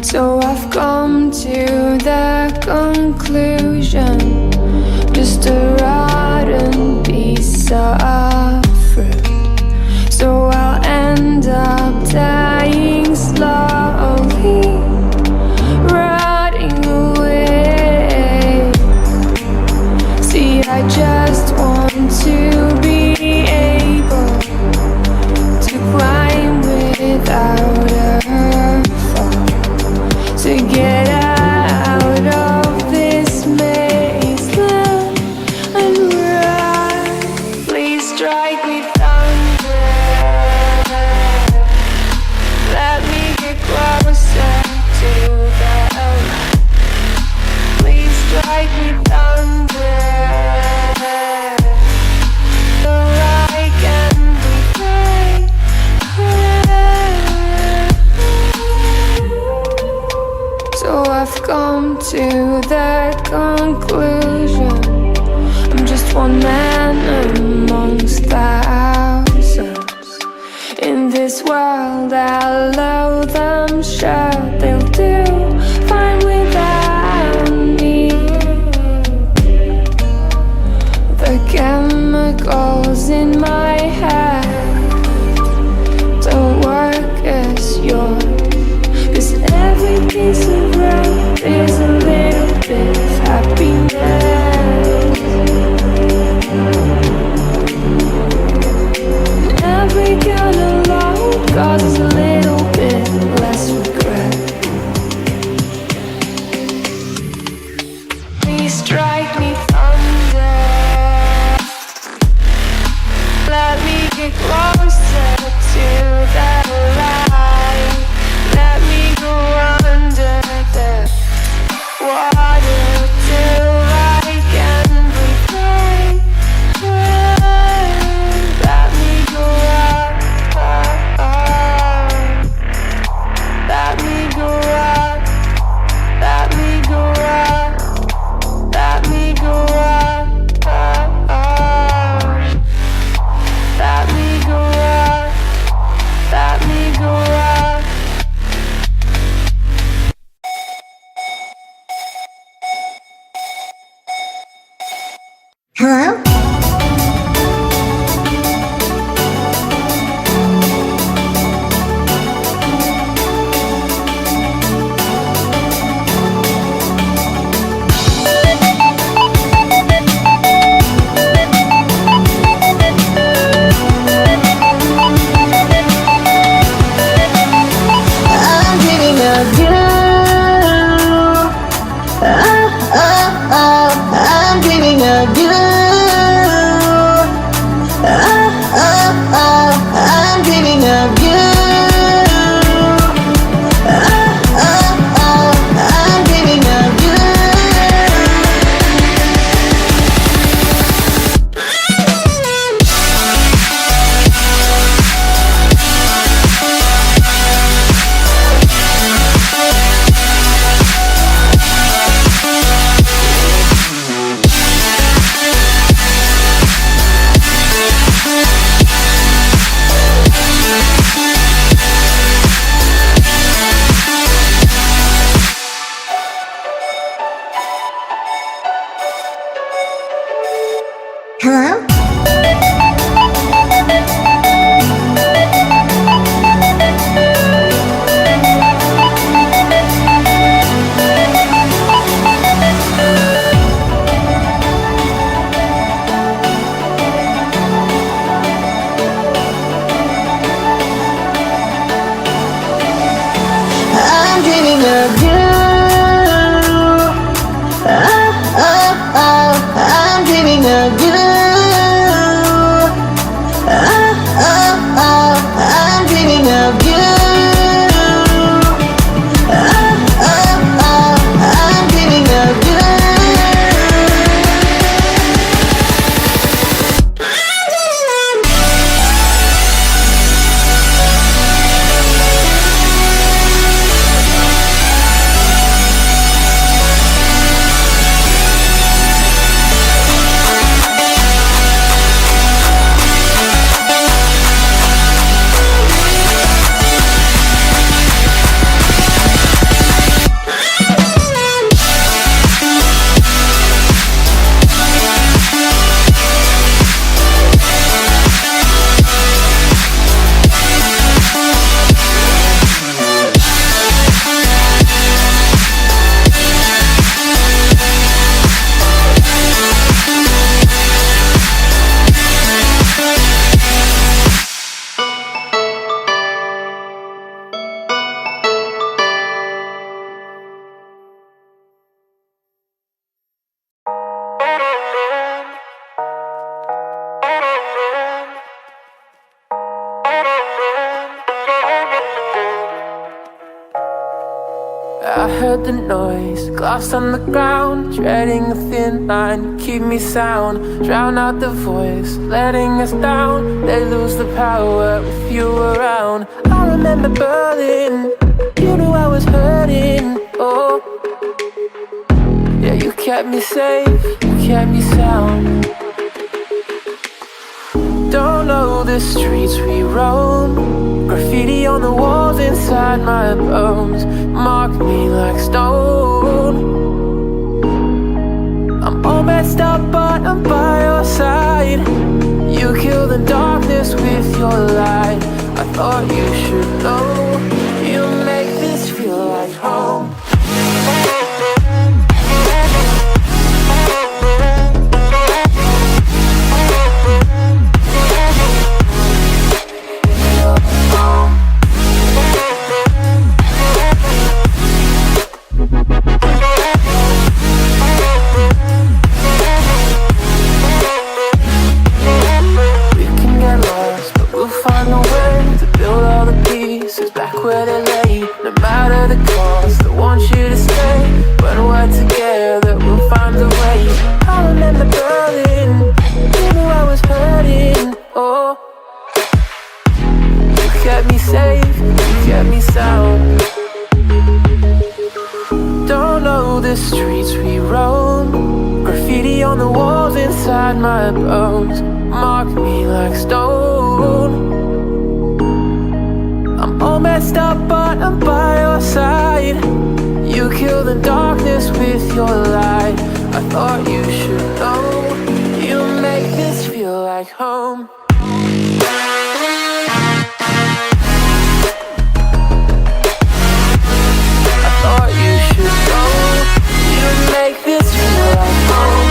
So I've come to the conclusion, just a rotten piece of fruit. So I'll end up dying slowly, rotting away. See, I just want to be able to climb without a fall, to get out of this maze and run. Please strike me thunder, let me get closer to the light. Please strike me thunder, so I can be free. So I've come to the conclusion, I'm just one man amongst thousands. In this world I loathe, I'm sure they'll do fine without me. The chemicals in my head don't work as yours, 'cause every piece of road is a little bit of happiness. Every kind of love causes a little bit less regret. Please strike me thunder, let me get closer to the light. Let me go under the water till I can breathe free. Let me go up, up, up. Let me go up, let me go up, let me go up, up, up. Let me go up, let me go up. Hello? I'm dreaming of you. I'm dreaming of you. I'm dreaming of you. I'm dreaming of you. Hello? I'm dreaming of you. I'm dreaming of you. I'm dreaming of you. I'm dreaming of you. heard the noise, glass on the ground, treading a thin line, keep me sound, drown out the voice, letting us down, they lose the power with you around. I remember Berlin, you knew I was hurting, oh. Yeah, you kept me safe, you kept me sound. Don't know the streets we roam, graffiti on the walls inside my bones mark me like stone. I'm all messed up but I'm by your side. You kill the darkness with your light. I thought you should know, you make this feel like home. Where they lay, no matter the cost, I want you to stay. When we're together, we'll find a way. I remember Berlin, you knew I was hurting, oh. You kept me safe, you kept me sound. Don't know the streets we roam, graffiti on the walls inside my bones mark me like stone. All messed up but I'm by your side. You kill the darkness with your light. I thought you should know, you make this feel like home. I thought you should know, you make this feel like home.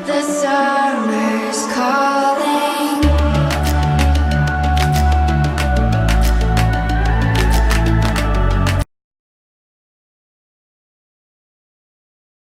The sun